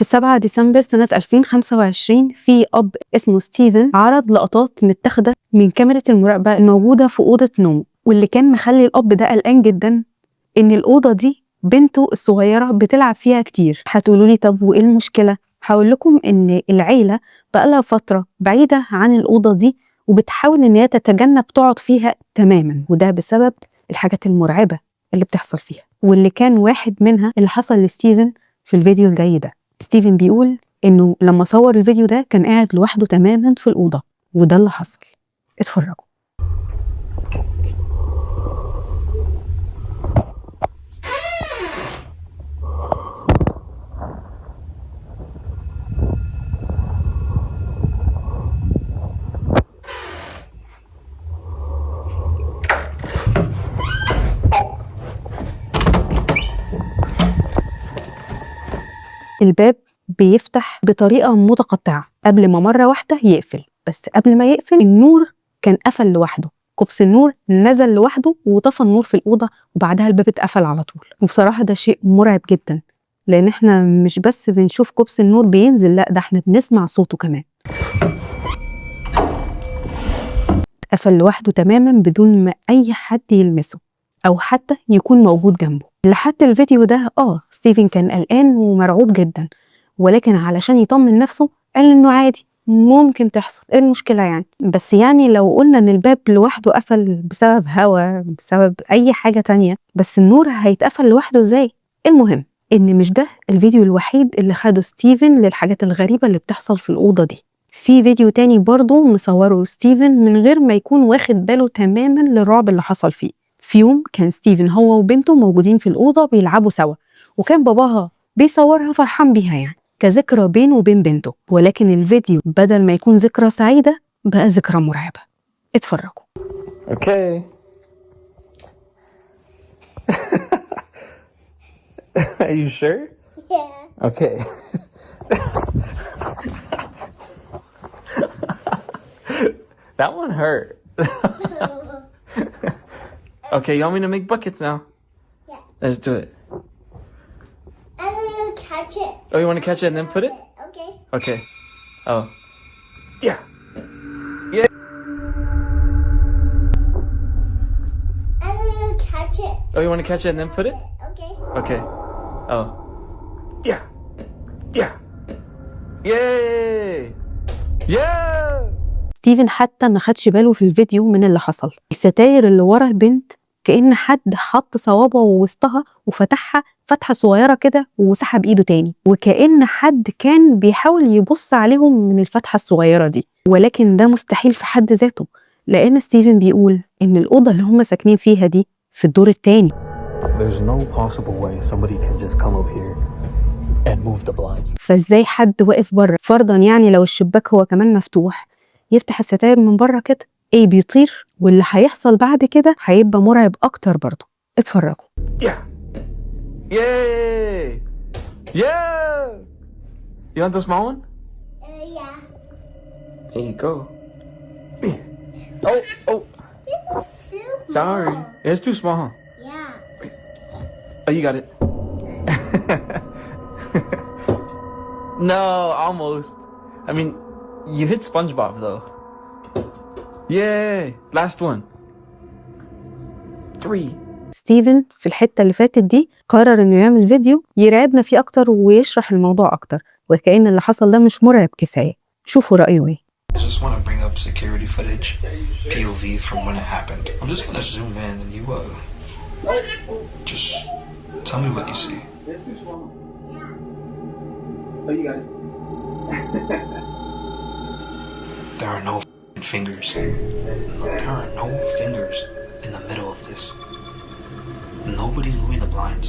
في 7 ديسمبر سنة 2025 في أب اسمه ستيفن عرض لقطات متاخدة من كاميرا المراقبة الموجودة في أوضة نوم، واللي كان مخلي الأب ده قلقان جدا إن الأوضة دي بنته الصغيرة بتلعب فيها كتير. هتقولوا لي طب وإيه المشكلة؟ هقول لكم إن العيلة بقالها فترة بعيدة عن الأوضة دي وبتحاول إن هي تتجنب تقعد فيها تماما، وده بسبب الحاجات المرعبة اللي بتحصل فيها، واللي كان واحد منها اللي حصل لستيفن في الفيديو الجاي ده. ستيفن بيقول إنه لما صور الفيديو ده كان قاعد لوحده تماما في الأوضة، وده اللي حصل. اتفرجوا. الباب بيفتح بطريقة متقطعة قبل ما مرة واحدة يقفل، بس قبل ما يقفل النور كان قفل لوحده، كوبس النور نزل لوحده وطفى النور في الأوضة، وبعدها الباب اتقفل على طول. وبصراحة ده شيء مرعب جدا، لأن احنا مش بس بنشوف كوبس النور بينزل، لا ده احنا بنسمع صوته كمان. اتقفل لوحده تماما بدون ما أي حد يلمسه أو حتى يكون موجود جنبه. لحد الفيديو ده ستيفن كان قلقان ومرعوب جدا، ولكن علشان يطمن نفسه قال انه عادي ممكن تحصل، ايه المشكلة يعني؟ بس يعني لو قلنا ان الباب لوحده قفل بسبب هوا، بسبب اي حاجة تانية، بس النور هيتقفل لوحده ازاي؟ المهم ان مش ده الفيديو الوحيد اللي خده ستيفن للحاجات الغريبة اللي بتحصل في الأوضة دي. في فيديو تاني برضه مصوره ستيفن من غير ما يكون واخد باله تماما للرعب اللي حصل فيه. في يوم كان ستيفن هو وبنته موجودين في الأوضة بيلعبوا سوا، وكان باباها بيصورها فرحان بيها يعني كذكرى بينه وبين بنته، ولكن الفيديو بدل ما يكون ذكرى سعيدة بقى ذكرى مرعبة. اتفرجوا. Okay. Are you sure? Yeah. Okay. That one hurt. Okay, you want me to make buckets now? Yeah. Let's do it. I'm gonna catch it. Oh, you want to catch it and then put it? Okay. Okay. Oh. Yeah. Yeah. I'm gonna catch it. Oh, you want to catch it and then put it? Okay. Okay. Oh. Yeah. Yeah. Yay! Yeah! ستيفن حتى ما خدش باله في الفيديو من اللي حصل. الستاير اللي ورا البنت كأن حد حط صوابعه وسطها وفتحها فتحة صغيرة كده وسحب ايده تاني، وكأن حد كان بيحاول يبص عليهم من الفتحة الصغيرة دي، ولكن ده مستحيل في حد ذاته، لأن ستيفن بيقول إن الأوضة اللي هم ساكنين فيها دي في الدور التاني. There's no possible way somebody can just come up here and move the blinds. فازاي حد واقف بره، فرضا يعني لو الشباك هو كمان مفتوح، يفتح الستاير من بره كده؟ ايه بيطير؟ واللي هيحصل بعد كده هيبقى مرعب اكتر برضه. اتفرجوا. Yeah. Yay! Yeah! You want the small one? Yeah. Here you go. Oh, oh, This is too sorry. small. It's too small, huh? Yeah. Oh, you got it. No, almost. I mean, you hit SpongeBob though. Yay! Last one. 3. ستيفن في الحتة اللي فاتت دي قرر انه يعمل فيديو يرعبنا فيه اكتر ويشرح الموضوع اكتر، وكأن اللي حصل ده مش مرعب كفاية. شوفوا رأيه ايه. I just want to bring up security footage, POV from when it happened. I'm just gonna zoom in and you just tell me what you see. Oh, you got it. There are no fingers. There are no fingers in the middle of this. Nobody's moving the blinds.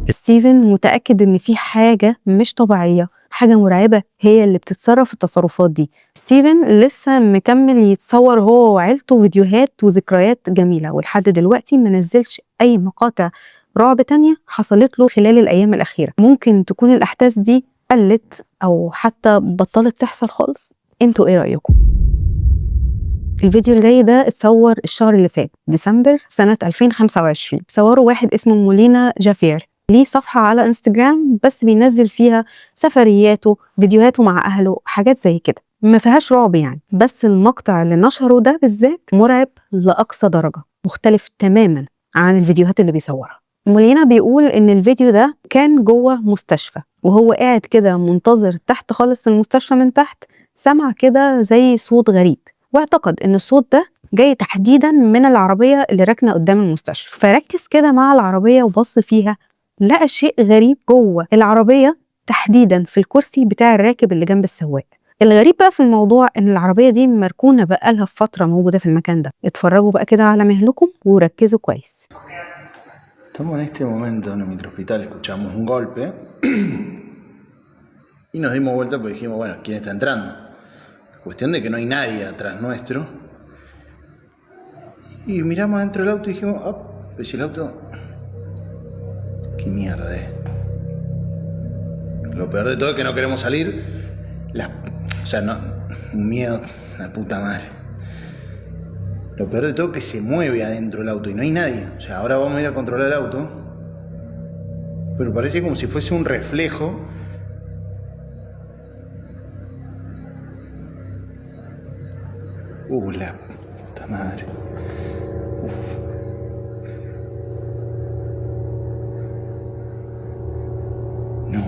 ستيفن متأكد ان في حاجة مش طبيعية، حاجة مرعبة هي اللي بتتصرف التصرفات دي. ستيفن لسه مكمل يتصور هو وعيلته فيديوهات وذكريات جميلة، ولحد دلوقتي ما نزلش اي مقاطع رعب تانية حصلت له خلال الايام الاخيرة. ممكن تكون الاحداث دي قلت او حتى بطلت تحصل خالص. انتوا ايه رأيكم؟ الفيديو الجاي ده اتصور الشهر اللي فات ديسمبر سنة 2025. صوره واحد اسمه مولينا جافير، ليه صفحة على انستجرام بس بينزل فيها سفرياته، فيديوهاته مع أهله، حاجات زي كده ما فيهاش رعب يعني. بس المقطع اللي نشره ده بالذات مرعب لأقصى درجة، مختلف تماما عن الفيديوهات اللي بيصورها. مولينا بيقول إن الفيديو ده كان جوه مستشفى، وهو قاعد كده منتظر تحت خالص في المستشفى، من تحت سمع كده زي صوت غريب، واعتقد إن الصوت ده جاي تحديدا من العربية اللي راكنة قدام المستشفى. فركز كده مع العربية وبص فيها، لقى شيء غريب جوه العربية تحديدا في الكرسي بتاع الراكب اللي جنب السواق. الغريب بقى في الموضوع ان العربية دي مركونة بقالها فترة موجودة في المكان ده. اتفرجوا بقى كده على مهلكم وركزوا كويس. Estamos en este momento en el microhospital, escuchamos un golpe y nos dimos vuelta porque dijimos, bueno, ¿quién está entrando? Cuestión de que no hay nadie atrás nuestro. Y miramos dentro del auto y dijimos, oh, pues si el auto... ¿Qué mierda es? Lo peor de todo es que no queremos salir. O sea, no, un miedo, la puta madre. Lo peor de todo es que se mueve adentro del auto y no hay nadie. O sea, ahora vamos a ir a controlar el auto. Pero parece como si fuese un reflejo. La puta madre. No.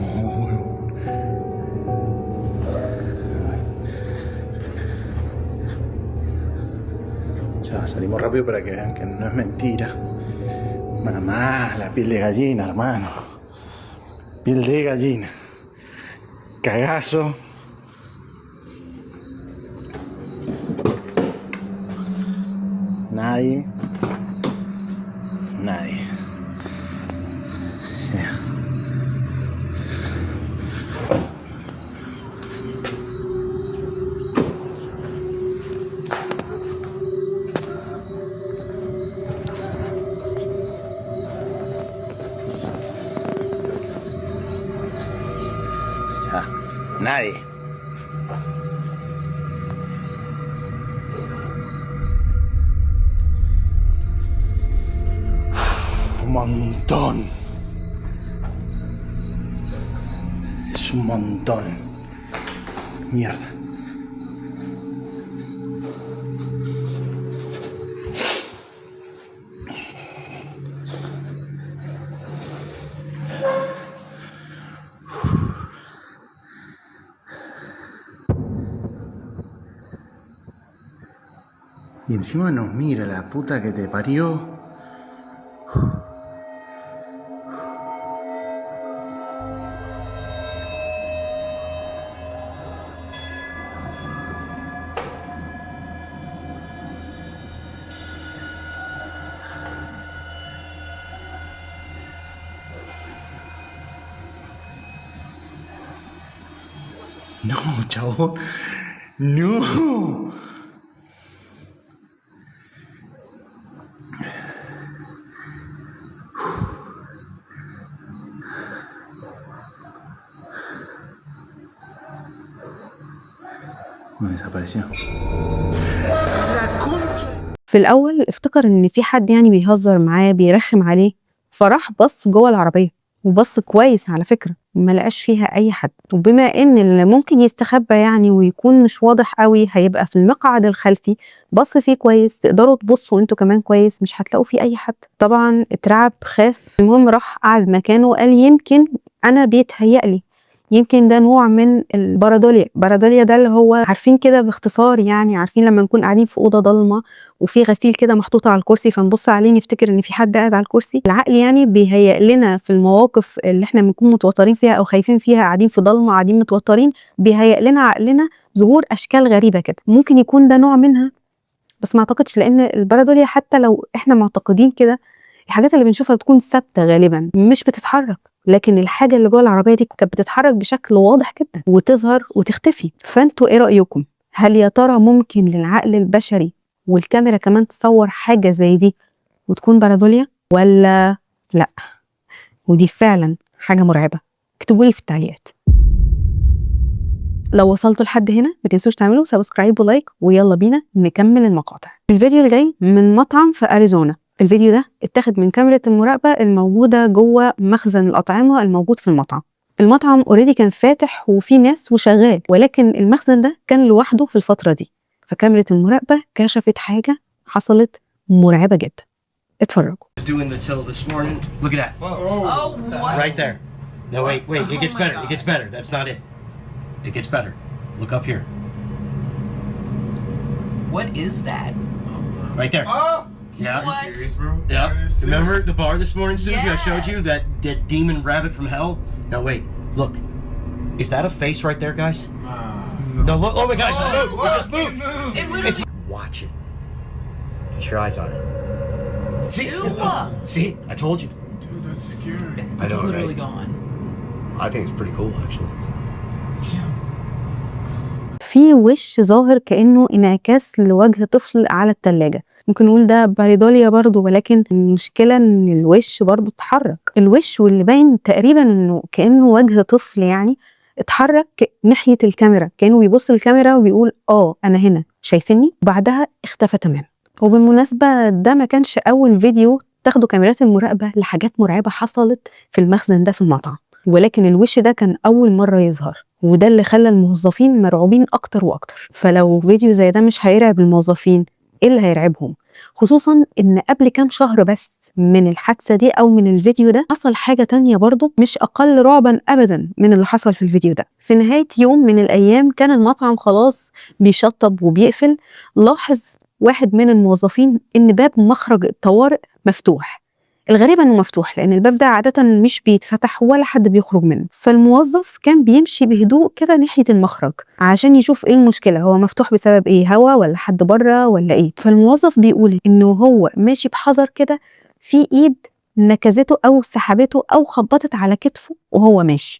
Ya, salimos rápido para que vean que no es mentira. Mamá, la piel de gallina, hermano. Piel de gallina. Cagazo. Nadie. Nadie. Yeah. Nadie. Un montón. Es un montón. Mierda. Y encima nos mira la puta que te parió. No, chavo. No. desapareció. في الأول افتكر إن في حد يعني بيهزر معاه بيرخم عليه، فراح بص جوه العربية وبص كويس على فكرة، ما لقاش فيها أي حد. وبما إن اللي ممكن يستخبى يعني ويكون مش واضح قوي هيبقى في المقعد الخلفي، بص فيه كويس، تقدروا تبصوا انتوا كمان كويس، مش هتلاقوا فيه أي حد. طبعا اترعب، خاف. المهم راح قعد مكانه وقال يمكن أنا بيتهيألي، يمكن ده نوع من البارادوليا. البارادوليا ده اللي هو عارفين كده باختصار، يعني عارفين لما نكون قاعدين في أوضة ضلمة وفي غسيل كده محطوط على الكرسي فنبص عليه نفتكر ان في حد قاعد على الكرسي. العقل يعني بيهيئ لنا في المواقف اللي احنا بنكون متوترين فيها او خايفين فيها، قاعدين في ضلمه قاعدين متوترين، بيهيئ لنا عقلنا ظهور اشكال غريبه كده. ممكن يكون ده نوع منها، بس ما اعتقدش، لان البارادوليا حتى لو احنا معتقدين كده الحاجات اللي بنشوفها بتكون ثابته غالبا مش بتتحرك، لكن الحاجه اللي جوه العربيه دي كانت بتتحرك بشكل واضح جدا وتظهر وتختفي. فانتوا ايه رايكم؟ هل يا ترى ممكن للعقل البشري والكاميرا كمان تصور حاجه زي دي وتكون بارادوليا ولا لا؟ ودي فعلا حاجه مرعبه. اكتبوا لي في التعليقات. لو وصلتوا لحد هنا ما تنسوش تعملوا سبسكرايب ولايك، ويلا بينا نكمل المقاطع. الفيديو الجاي من مطعم في اريزونا، الفيديو ده اتاخد من كاميرا المراقبة الموجودة جوه مخزن الأطعمة الموجود في المطعم. المطعم اوريدي كان فاتح وفي ناس وشغال، ولكن المخزن ده كان لوحده في الفترة دي. فكاميرا المراقبة كشفت حاجة حصلت مرعبة جدا. اتفرجوا. Doing the till this morning. Look at that. Oh, what? Right there. No, wait. It gets Oh my better. It God. gets better. That's not it. It gets better. Look up here. What is that? Right there. Yeah. What? Serious, bro? Yep. Remember the bar this morning, Susie? I showed you Yes. that demon rabbit from hell. No, wait. Look. Is that a face right there, guys? No, look. Oh my God! It just moved. It just moved. It literally. Watch it. Get your eyes on it. See? Ew. See? I told you. Dude, that's scary. I know, It's literally right? gone. I think it's pretty cool, actually. في وش ظاهر كأنه انعكاس لوجه طفل على التلاجة. ممكن نقول ده باريدوليا برضو، ولكن المشكلة ان الوش برضو اتحرك. الوش واللي باين تقريبا انه كأنه وجه طفل يعني اتحرك ناحية الكاميرا، كأنه بيبص الكاميرا وبيقول انا هنا شايفيني، وبعدها اختفى تماما. وبالمناسبة ده ما كانش أول فيديو تاخدوا كاميرات المراقبة لحاجات مرعبة حصلت في المخزن ده في المطعم، ولكن الوش ده كان أول مرة يظهر، وده اللي خلى الموظفين مرعوبين أكتر وأكتر. فلو فيديو زي ده مش هيرعب الموظفين، إيه اللي هيرعبهم؟ خصوصا إن قبل كام شهر بس من الحادثة دي أو من الفيديو ده حصل حاجة تانية برضو مش أقل رعبا أبدا من اللي حصل في الفيديو ده. في نهاية يوم من الأيام كان المطعم خلاص بيشطب وبيقفل، لاحظ واحد من الموظفين إن باب مخرج الطوارئ مفتوح. الغريب إنه مفتوح لأن الباب ده عادة مش بيتفتح ولا حد بيخرج منه. فالموظف كان بيمشي بهدوء كده ناحية المخرج عشان يشوف إيه المشكلة، هو مفتوح بسبب إيه، هوا ولا حد بره ولا إيه. فالموظف بيقول إنه هو ماشي بحذر كده، في إيد نكزته أو سحبته أو خبطت على كتفه وهو ماشي.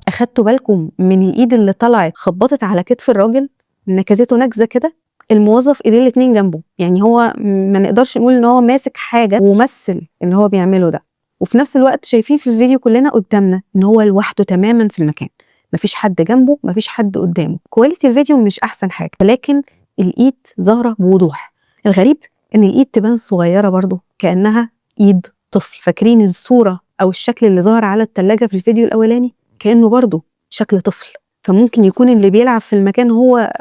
أخدتوا بالكم من الإيد اللي طلعت خبطت على كتف الراجل، نكزته نكزة كده؟ الموظف إيديه الاتنين جنبه، يعني هو ما نقدرش نقول إن هو ماسك حاجة ومثل اللي هو بيعمله ده. وفي نفس الوقت شايفين في الفيديو كلنا قدامنا إن هو لوحده تماما في المكان، مفيش حد جنبه، مفيش حد قدامه. كواليتي الفيديو مش أحسن حاجة، ولكن الإيد ظاهرة بوضوح. الغريب إن الإيد تبان صغيرة برضه كأنها إيد طفل. فاكرين الصورة أو الشكل اللي ظهر على التلاجة في الفيديو الأولاني؟ كأنه برضه شكل طفل. فممكن يكون اللي بيلعب في المكان هو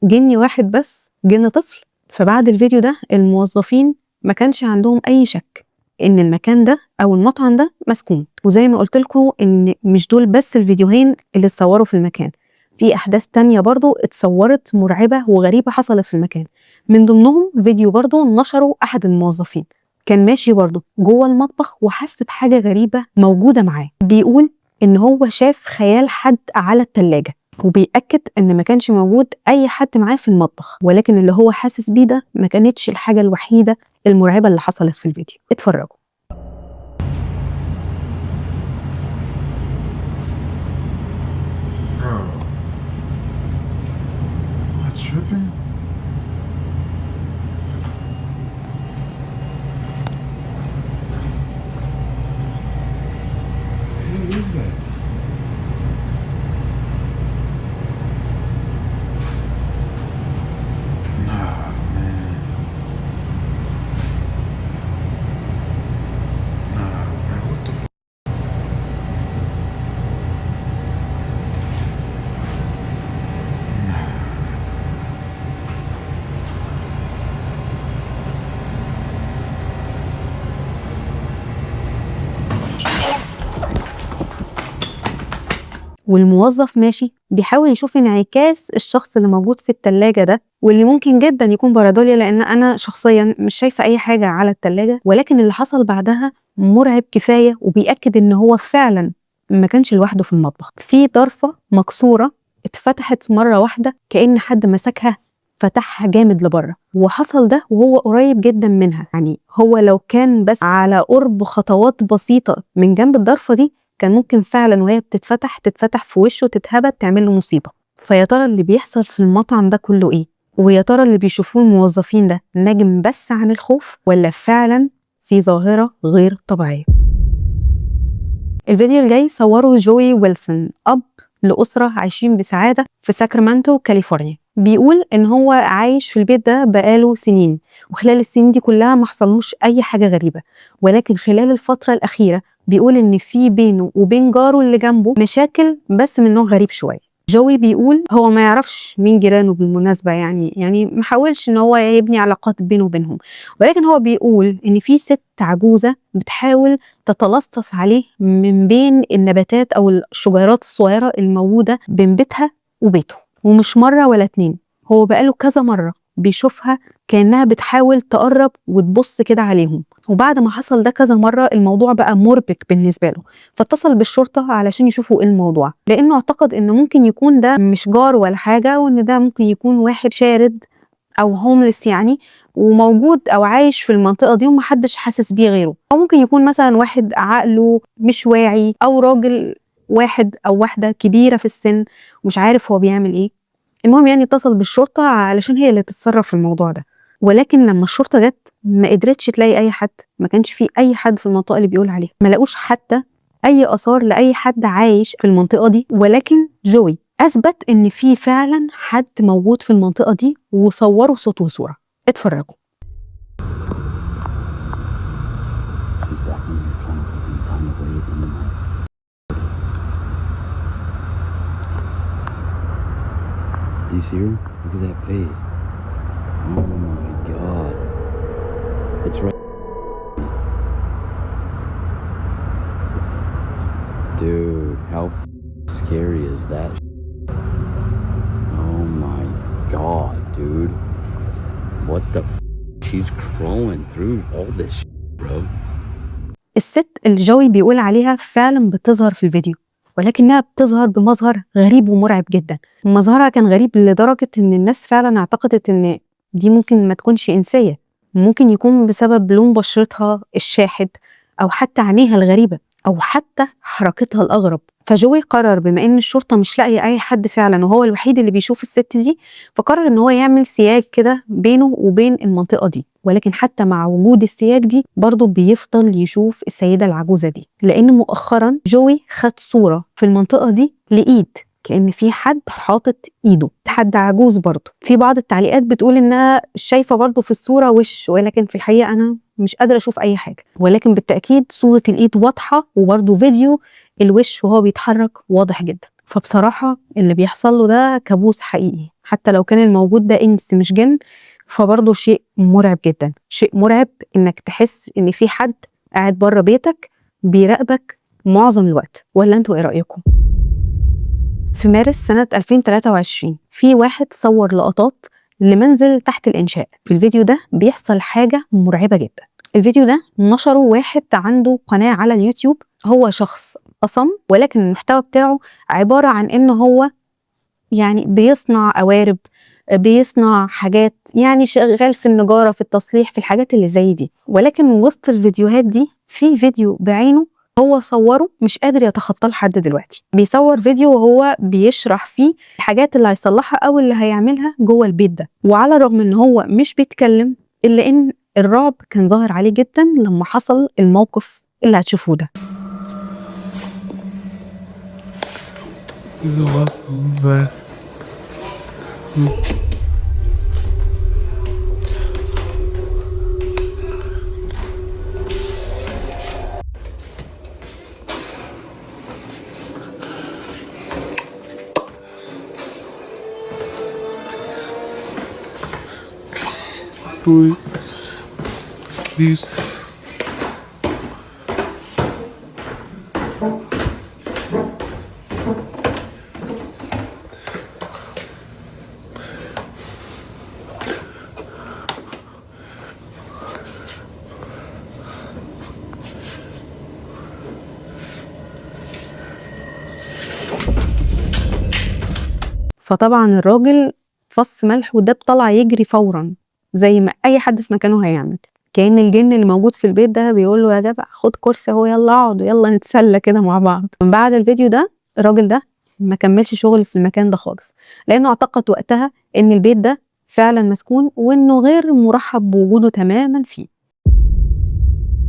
جني واحد بس، جن طفل. فبعد الفيديو ده الموظفين ما كانش عندهم أي شك إن المكان ده أو المطعم ده مسكون. وزي ما قلت لكم إن مش دول بس الفيديوهين اللي اتصوروا في المكان، في أحداث تانية برضو اتصورت مرعبة وغريبة حصلت في المكان. من ضمنهم فيديو برضو نشره أحد الموظفين، كان ماشي برضو جوه المطبخ وحس بحاجة غريبة موجودة معاه. بيقول إن هو شاف خيال حد على التلاجة، وبيأكد إن ما كانش موجود أي حد معاه في المطبخ، ولكن اللي هو حاسس بيه ده ما كانتش الحاجة الوحيدة المرعبة اللي حصلت في الفيديو. اتفرجوا. Bro. Am I tripping? The hell is that? Nah, man. Nah, bro, what the f? والموظف ماشي بيحاول يشوف انعكاس الشخص اللي موجود في التلاجة ده، واللي ممكن جدا يكون بارادوليا، لان انا شخصيا مش شايفة اي حاجة على التلاجة. ولكن اللي حصل بعدها مرعب كفاية، وبيأكد ان هو فعلا ما كانش لوحده في المطبخ. في ضرفة مكسورة اتفتحت مرة واحدة كأن حد مسكها فتحها جامد لبره، وحصل ده وهو قريب جدا منها. يعني هو لو كان بس على قرب خطوات بسيطة من جنب الضرفة دي كان ممكن فعلا وهي تتفتح في وشه، تتهبد، تعمل له مصيبة. فيا ترى اللي بيحصل في المطعم ده كله ايه؟ ويا ترى اللي بيشوفوه الموظفين ده ناجم بس عن الخوف ولا فعلا في ظاهرة غير طبيعية؟ الفيديو الجاي صوره جوي ويلسون، أب لأسرة عايشين بسعادة في ساكرامنتو كاليفورنيا. بيقول إن هو عايش في البيت ده بقاله سنين، وخلال السنين دي كلها ما حصلوش أي حاجة غريبة، ولكن خلال الفترة الأخيرة بيقول إن في بينه وبين جاره اللي جنبه مشاكل بس من نوع غريب شوية. جوي بيقول هو ما يعرفش مين جيرانه بالمناسبة، يعني ما حاولش إن هو يبني علاقات بينه وبينهم، ولكن هو بيقول إن في ست عجوزة بتحاول تتلصص عليه من بين النباتات أو الشجيرات الصغيرة الموجودة بين بيتها وبيته، ومش مرة ولا اتنين، هو بقاله كذا مرة بيشوفها كأنها بتحاول تقرب وتبص كده عليهم. وبعد ما حصل ده كذا مرة الموضوع بقى مربك بالنسبة له، فاتصل بالشرطة علشان يشوفوا ايه الموضوع، لأنه اعتقد إنه ممكن يكون ده مش جار ولا حاجة، وإن ده ممكن يكون واحد شارد أو هوملس يعني، وموجود أو عايش في المنطقة دي ومحدش حاسس بيه غيره، أو ممكن يكون مثلا واحد عقله مش واعي، أو راجل واحد أو واحدة كبيرة في السن ومش عارف هو بيعمل ايه. المهم يعني اتصل بالشرطة علشان هي اللي تتصرف في الموضوع ده، ولكن لما الشرطة جت ما قدرتش تلاقي أي حد، ما كانش في أي حد في المنطقة اللي بيقول عليها، ما لقوش حتى أي آثار لأي حد عايش في المنطقة دي. ولكن جوي أثبت إن في فعلا حد موجود في المنطقة دي وصوروا صوت وصورة. اتفرجوا. Do you see her? Look at that face. Oh my god. It's right. Dude, how scary is that? Oh my god, dude. What the She's crawling through all this bro. الست اللي جوي بيقول عليها فعلا بتظهر في الفيديو، ولكنها بتظهر بمظهر غريب ومرعب جدا. مظهرها كان غريب لدرجة ان الناس فعلا اعتقدت ان دي ممكن ما تكونش إنسية، ممكن يكون بسبب لون بشرتها الشاحب او حتى عينيها الغريبة او حتى حركتها الأغرب. فجوي قرر بما ان الشرطة مش لاقية اي حد فعلا وهو الوحيد اللي بيشوف الست دي، فقرر ان هو يعمل سياج كده بينه وبين المنطقة دي، ولكن حتى مع وجود السياج دي برضه بيفضل يشوف السيدة العجوزة دي، لأن مؤخرا جوي خد صورة في المنطقة دي لإيد كأن في حد حاطط إيده، حد عجوز برضه. في بعض التعليقات بتقول إنها شايفة برضه في الصورة وش، ولكن في الحقيقة أنا مش قادرة أشوف أي حاجة، ولكن بالتأكيد صورة الإيد واضحة، وبرضه فيديو الوش وهو بيتحرك واضح جدا. فبصراحة اللي بيحصل له ده كابوس حقيقي، حتى لو كان الموجود ده إنس مش جن، فبرضه شيء مرعب جدا. شيء مرعب انك تحس ان في حد قاعد بره بيتك بيراقبك معظم الوقت. ولا انتوا ايه رأيكم؟ في مارس سنة 2023 في واحد صور لقطات لمنزل تحت الإنشاء. في الفيديو ده بيحصل حاجة مرعبة جدا. الفيديو ده نشره واحد عنده قناة على اليوتيوب، هو شخص أصم، ولكن المحتوى بتاعه عبارة عن انه هو يعني بيصنع قوارب، بيصنع حاجات، يعني شغال في النجارة، في التصليح، في الحاجات اللي زي دي. ولكن وسط الفيديوهات دي في فيديو بعينه هو صوره مش قادر يتخطاه لحد دلوقتي. بيصور فيديو وهو بيشرح فيه الحاجات اللي هيصلحها او اللي هيعملها جوه البيت ده، وعلى الرغم ان هو مش بيتكلم الا ان الرعب كان ظاهر عليه جدا لما حصل الموقف اللي هتشوفوه ده. Please. فطبعا الراجل فص ملح ودب طلع يجري فورا زي ما اي حد في مكانه هيعمل، كأن الجن اللي موجود في البيت ده بيقول له يا جدع خد كرسي اهو، يلا اقعد يلا نتسلى كده مع بعض. من بعد الفيديو ده الراجل ده ما كملش شغل في المكان ده خالص، لانه اعتقد وقتها ان البيت ده فعلا مسكون وانه غير مرحب بوجوده تماما فيه.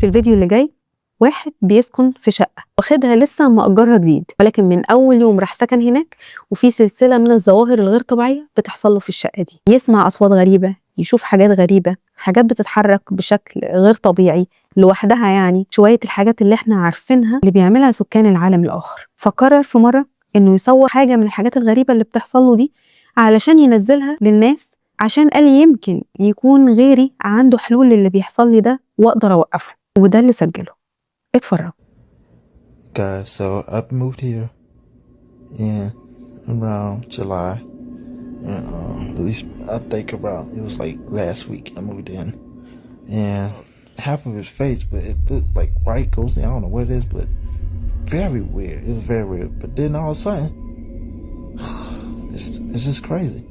في الفيديو اللي جاي واحد بيسكن في شقة واخدها لسه مأجرها جديد، ولكن من أول يوم راح سكن هناك وفي سلسلة من الظواهر الغير طبيعية بتحصل له في الشقة دي. يسمع أصوات غريبة، يشوف حاجات غريبة، حاجات بتتحرك بشكل غير طبيعي لوحدها، يعني شوية الحاجات اللي احنا عارفينها اللي بيعملها سكان العالم الآخر. فقرر في مرة إنه يصور حاجة من الحاجات الغريبة اللي بتحصل له دي علشان ينزلها للناس، عشان قال يمكن يكون غيري عنده حلول للي بيحصل لي ده وأقدر أوقفه، وده اللي سجله. اتفرج. Guys, so I moved here in around July. And, at least I think about it was like last week I moved in. And half of his face, but it looked like white ghostly. I don't know what it is, but very weird. It was very weird. But then all of a sudden, it's just crazy.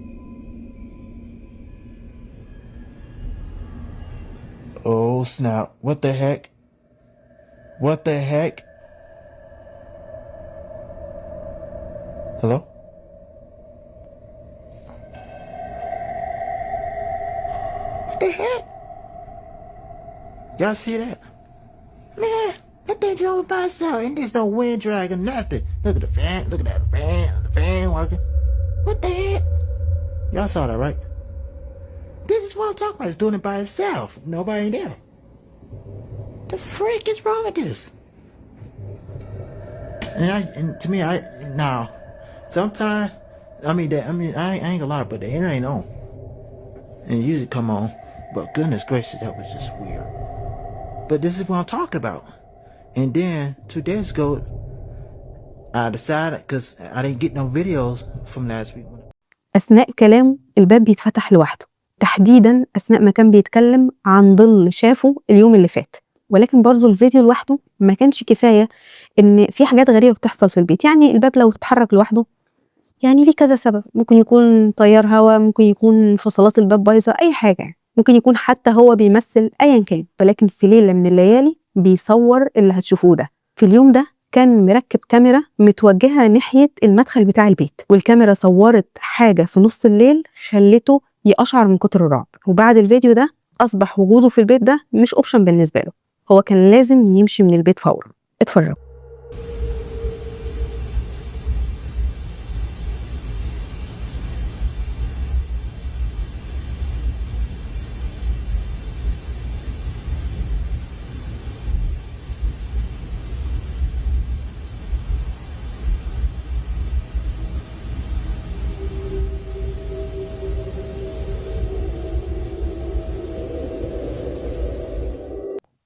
Oh snap! What the heck? What the heck? Hello? What the heck? Y'all see that? Man, that thing drove by itself and there's no wind drag or nothing. Look at the fan, look at that fan, the fan working. What the heck? Y'all saw that, right? This is what I'm talking about. It's doing it by itself. Nobody there. The freak is wrong with this? And to me, now, sometimes, I ain't gonna lie, but the internet ain't on. And it usually come on, but goodness gracious, that was just weird. But this is what I'm talking about. And then 2 days ago, I decided, cause I didn't get no videos from last week. أثناء كلامه الباب بيتفتح لوحده، تحديدا أثناء ما كان بيتكلم عن ظل شافه اليوم اللي فات. ولكن برضو الفيديو لوحده ما كانش كفاية إن في حاجات غريبة بتحصل في البيت. يعني الباب لو اتحرك لوحده يعني ليه كذا سبب، ممكن يكون تيار هواء، ممكن يكون انفصالات الباب بايظة، أي حاجة، ممكن يكون حتى هو بيمثل، أيا كان. ولكن في ليلة من الليالي بيصور اللي هتشوفوه ده. في اليوم ده كان مركب كاميرا متوجهة ناحية المدخل بتاع البيت، والكاميرا صورت حاجة في نص الليل خلته يقشعر من كتر الرعب. وبعد الفيديو ده أصبح وجوده في البيت ده مش أوبشن بالنسبة له، هو كان لازم يمشي من البيت فورا. اتفرجوا.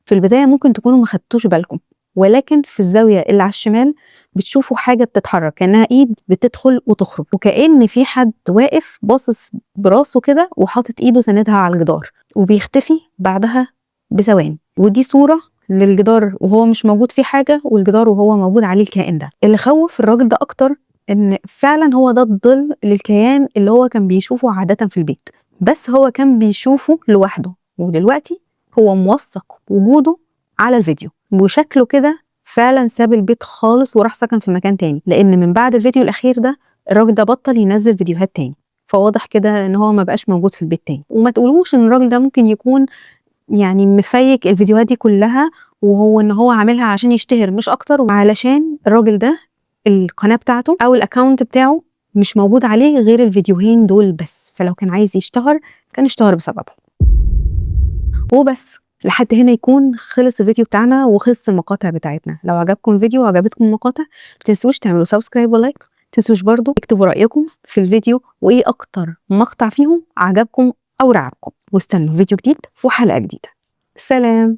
في البداية ممكن تكونوا ما خدتوش بالكم، ولكن في الزاوية اللي على الشمال بتشوفوا حاجة بتتحرك كأنها إيد بتدخل وتخرج، وكأن في حد واقف باصص براسه كده وحاطط إيده ساندها على الجدار، وبيختفي بعدها بثواني. ودي صورة للجدار وهو مش موجود فيه حاجة، والجدار وهو موجود عليه الكائن ده. اللي خوف الراجل ده أكتر إن فعلا هو ده الظل للكيان اللي هو كان بيشوفه عادة في البيت، بس هو كان بيشوفه لوحده، ودلوقتي هو موثق وجوده على الفيديو. وشكله كده فعلا ساب البيت خالص وراح سكن في مكان تاني، لان من بعد الفيديو الاخير ده الراجل ده بطل ينزل فيديوهات تاني، فواضح كده ان هو ما بقاش موجود في البيت تاني. وما تقولوش ان الراجل ده ممكن يكون يعني مفيك الفيديوهات دي كلها، وهو ان هو عاملها عشان يشتهر مش اكتر، وعلشان الراجل ده القناة بتاعته او الاكاونت بتاعه مش موجود عليه غير الفيديوهين دول بس، فلو كان عايز يشتهر كان اشتهر بسببه. وبس لحد هنا يكون خلص الفيديو بتاعنا وخلص المقاطع بتاعتنا. لو عجبكم الفيديو وعجبتكم المقاطع متنسوش تعملوا سبسكرايب ولايك، متنسوش برضو تكتبوا رأيكم في الفيديو وايه اكتر مقطع فيهم عجبكم او رعبكم، واستنوا فيديو جديد وحلقة جديدة. سلام.